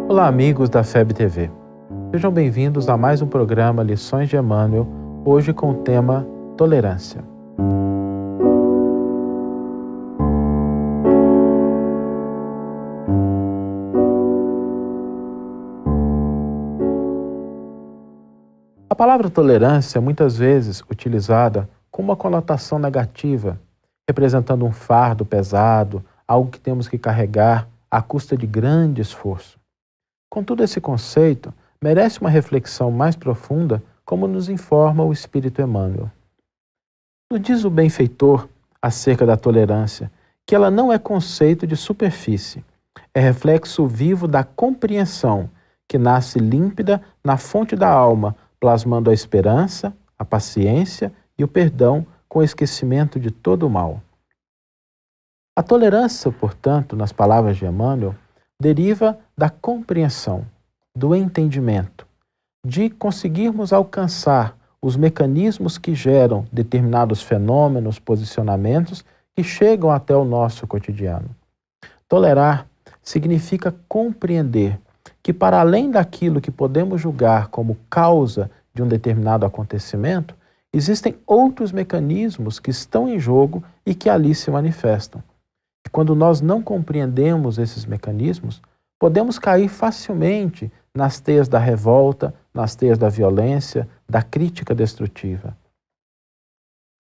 Olá, amigos da FEB TV. Sejam bem-vindos a mais um programa Lições de Emmanuel, hoje com o tema Tolerância. A palavra tolerância é muitas vezes utilizada com uma conotação negativa, representando um fardo pesado, algo que temos que carregar à custa de grande esforço. Contudo, esse conceito merece uma reflexão mais profunda, como nos informa o Espírito Emmanuel. Nos diz o benfeitor acerca da tolerância, que ela não é conceito de superfície, é reflexo vivo da compreensão, que nasce límpida na fonte da alma, plasmando a esperança, a paciência e o perdão com o esquecimento de todo o mal. A tolerância, portanto, nas palavras de Emmanuel, deriva da compreensão, do entendimento, de conseguirmos alcançar os mecanismos que geram determinados fenômenos, posicionamentos que chegam até o nosso cotidiano. Tolerar significa compreender que, para além daquilo que podemos julgar como causa de um determinado acontecimento, existem outros mecanismos que estão em jogo e que ali se manifestam. E quando nós não compreendemos esses mecanismos, podemos cair facilmente nas teias da revolta, nas teias da violência, da crítica destrutiva.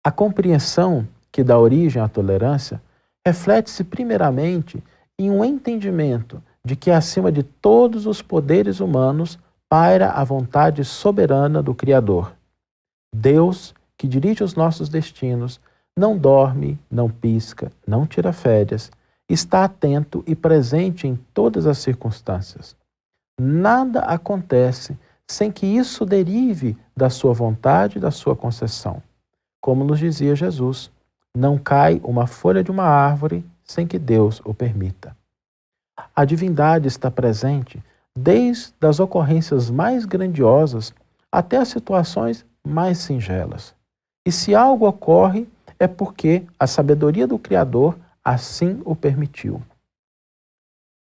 A compreensão que dá origem à tolerância reflete-se primeiramente em um entendimento de que acima de todos os poderes humanos paira a vontade soberana do Criador. Deus, que dirige os nossos destinos, não dorme, não pisca, não tira férias, está atento e presente em todas as circunstâncias. Nada acontece sem que isso derive da sua vontade e da sua concessão. Como nos dizia Jesus, não cai uma folha de uma árvore sem que Deus o permita. A divindade está presente desde as ocorrências mais grandiosas até as situações mais singelas. E se algo ocorre, é porque a sabedoria do Criador assim o permitiu.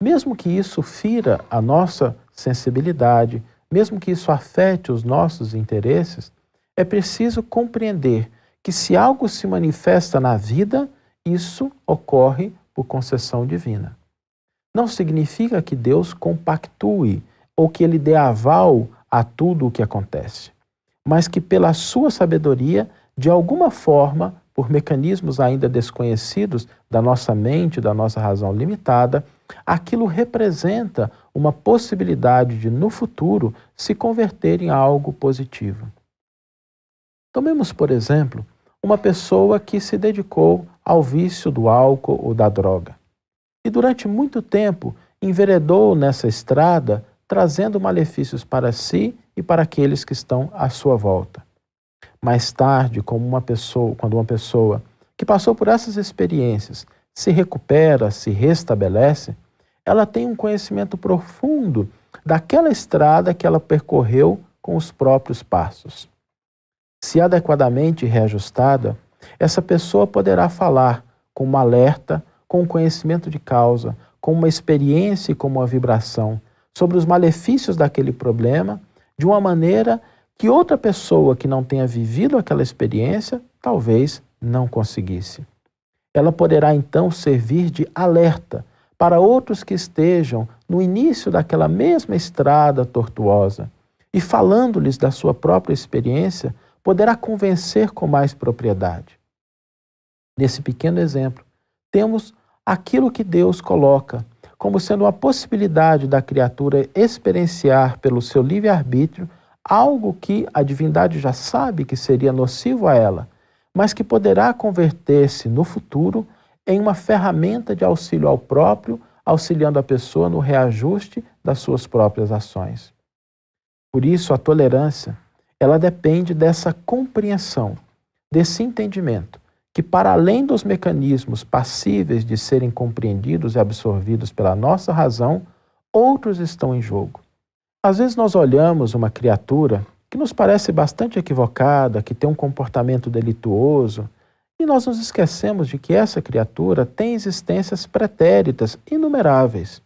Mesmo que isso fira a nossa sensibilidade, mesmo que isso afete os nossos interesses, é preciso compreender que se algo se manifesta na vida, isso ocorre por concessão divina. Não significa que Deus compactue ou que Ele dê aval a tudo o que acontece, mas que pela sua sabedoria, de alguma forma, por mecanismos ainda desconhecidos da nossa mente, da nossa razão limitada, aquilo representa uma possibilidade de, no futuro, se converter em algo positivo. Tomemos, por exemplo, uma pessoa que se dedicou ao vício do álcool ou da droga. E durante muito tempo enveredou nessa estrada, trazendo malefícios para si e para aqueles que estão à sua volta. Mais tarde, quando uma pessoa que passou por essas experiências se recupera, se restabelece, ela tem um conhecimento profundo daquela estrada que ela percorreu com os próprios passos. Se adequadamente reajustada, essa pessoa poderá falar com uma alerta, com um conhecimento de causa, com uma experiência e com uma vibração sobre os malefícios daquele problema, de uma maneira que outra pessoa que não tenha vivido aquela experiência talvez não conseguisse. Ela poderá então servir de alerta para outros que estejam no início daquela mesma estrada tortuosa e, falando-lhes da sua própria experiência, poderá convencer com mais propriedade. Nesse pequeno exemplo, temos aquilo que Deus coloca como sendo uma possibilidade da criatura experienciar pelo seu livre-arbítrio algo que a divindade já sabe que seria nocivo a ela, mas que poderá converter-se no futuro em uma ferramenta de auxílio ao próprio, auxiliando a pessoa no reajuste das suas próprias ações. Por isso, a tolerância, ela depende dessa compreensão, desse entendimento, que para além dos mecanismos passíveis de serem compreendidos e absorvidos pela nossa razão, outros estão em jogo. Às vezes nós olhamos uma criatura que nos parece bastante equivocada, que tem um comportamento delituoso, e nós nos esquecemos de que essa criatura tem existências pretéritas inumeráveis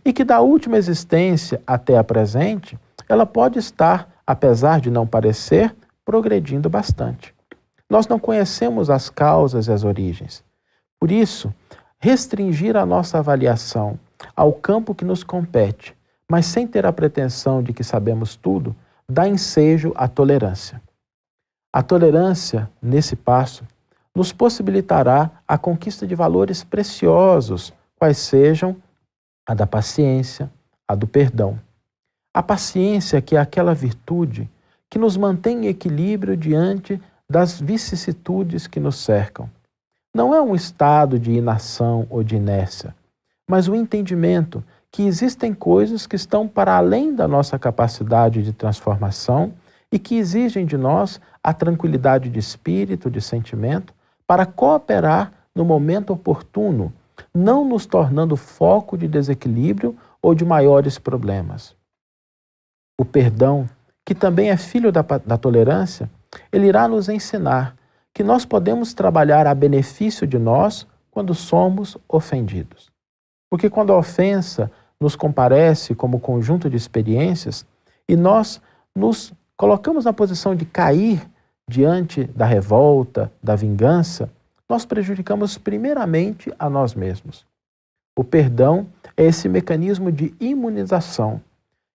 e que da última existência até a presente, ela pode estar, apesar de não parecer, progredindo bastante. Nós não conhecemos as causas e as origens. Por isso, restringir a nossa avaliação ao campo que nos compete, mas sem ter a pretensão de que sabemos tudo, dá ensejo à tolerância. A tolerância, nesse passo, nos possibilitará a conquista de valores preciosos, quais sejam a da paciência, a do perdão. A paciência, que é aquela virtude que nos mantém em equilíbrio diante das vicissitudes que nos cercam. Não é um estado de inação ou de inércia, mas o entendimento que existem coisas que estão para além da nossa capacidade de transformação e que exigem de nós a tranquilidade de espírito, de sentimento, para cooperar no momento oportuno, não nos tornando foco de desequilíbrio ou de maiores problemas. O perdão, que também é filho da tolerância, ele irá nos ensinar que nós podemos trabalhar a benefício de nós quando somos ofendidos. Porque quando a ofensa nos comparece como conjunto de experiências e nós nos colocamos na posição de cair diante da revolta, da vingança, nós prejudicamos primeiramente a nós mesmos. O perdão é esse mecanismo de imunização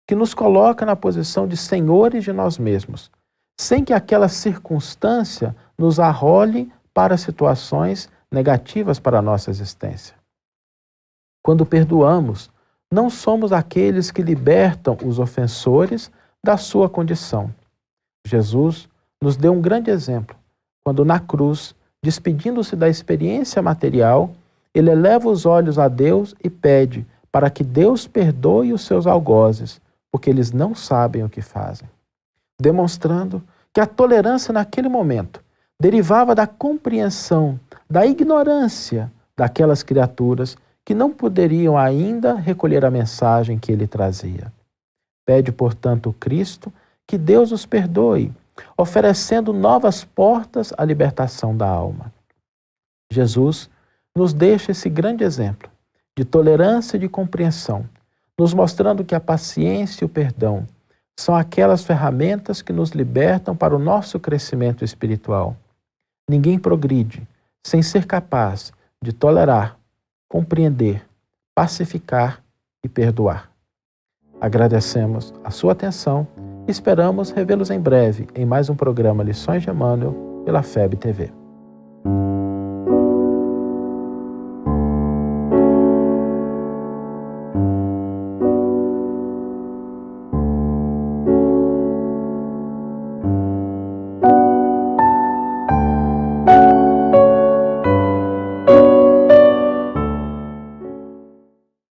que nos coloca na posição de senhores de nós mesmos, sem que aquela circunstância nos arrole para situações negativas para a nossa existência. Quando perdoamos, não somos aqueles que libertam os ofensores da sua condição. Jesus nos deu um grande exemplo, quando na cruz, despedindo-se da experiência material, ele eleva os olhos a Deus e pede para que Deus perdoe os seus algozes, porque eles não sabem o que fazem. Demonstrando que a tolerância naquele momento derivava da compreensão, da ignorância daquelas criaturas que não poderiam ainda recolher a mensagem que ele trazia. Pede, portanto, Cristo que Deus os perdoe, oferecendo novas portas à libertação da alma. Jesus nos deixa esse grande exemplo de tolerância e de compreensão, nos mostrando que a paciência e o perdão são aquelas ferramentas que nos libertam para o nosso crescimento espiritual. Ninguém progride sem ser capaz de tolerar, compreender, pacificar e perdoar. Agradecemos a sua atenção e esperamos revê-los em breve em mais um programa Lições de Emmanuel pela FEB TV.